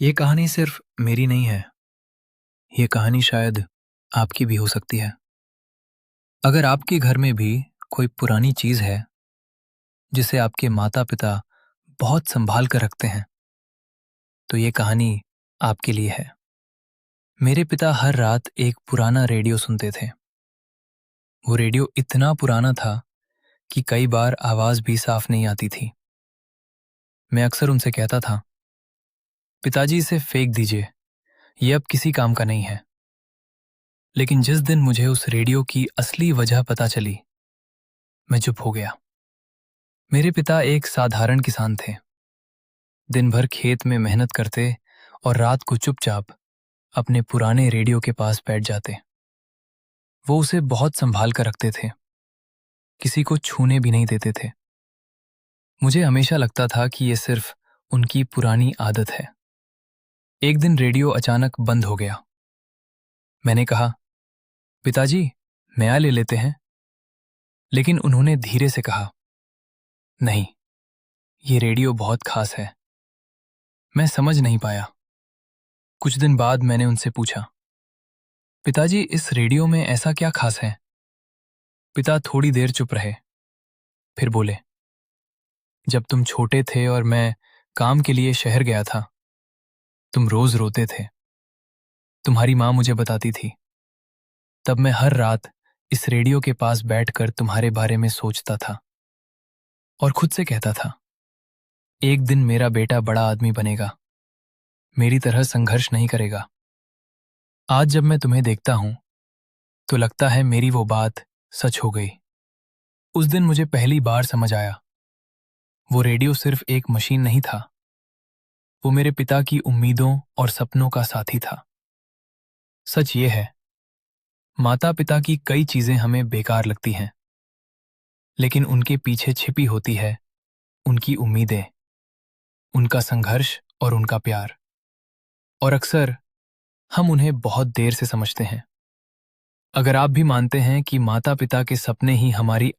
ये कहानी सिर्फ मेरी नहीं है। ये कहानी शायद आपकी भी हो सकती है। अगर आपके घर में भी कोई पुरानी चीज है जिसे आपके माता पिता बहुत संभाल कर रखते हैं, तो ये कहानी आपके लिए है। मेरे पिता हर रात एक पुराना रेडियो सुनते थे। वो रेडियो इतना पुराना था कि कई बार आवाज भी साफ नहीं आती थी। मैं अक्सर उनसे कहता था, पिताजी इसे फेंक दीजिए, ये अब किसी काम का नहीं है। लेकिन जिस दिन मुझे उस रेडियो की असली वजह पता चली, मैं चुप हो गया। मेरे पिता एक साधारण किसान थे। दिन भर खेत में मेहनत करते और रात को चुपचाप अपने पुराने रेडियो के पास बैठ जाते। वो उसे बहुत संभाल कर रखते थे, किसी को छूने भी नहीं देते थे। मुझे हमेशा लगता था कि ये सिर्फ उनकी पुरानी आदत है। एक दिन रेडियो अचानक बंद हो गया। मैंने कहा, पिताजी, नया ले लेते हैं। लेकिन उन्होंने धीरे से कहा, नहीं, ये रेडियो बहुत खास है। मैं समझ नहीं पाया। कुछ दिन बाद मैंने उनसे पूछा, पिताजी, इस रेडियो में ऐसा क्या खास है? पिता थोड़ी देर चुप रहे, फिर बोले, जब तुम छोटे थे और मैं काम के लिए शहर गया था, तुम रोज रोते थे। तुम्हारी माँ मुझे बताती थी। तब मैं हर रात इस रेडियो के पास बैठकर तुम्हारे बारे में सोचता था और खुद से कहता था, एक दिन मेरा बेटा बड़ा आदमी बनेगा, मेरी तरह संघर्ष नहीं करेगा। आज जब मैं तुम्हें देखता हूं, तो लगता है मेरी वो बात सच हो गई। उस दिन मुझे पहली बार समझ आया, वो रेडियो सिर्फ एक मशीन नहीं था, वो मेरे पिता की उम्मीदों और सपनों का साथी था। सच ये है, माता पिता की कई चीजें हमें बेकार लगती हैं, लेकिन उनके पीछे छिपी होती है उनकी उम्मीदें, उनका संघर्ष और उनका प्यार। और अक्सर हम उन्हें बहुत देर से समझते हैं। अगर आप भी मानते हैं कि माता पिता के सपने ही हमारी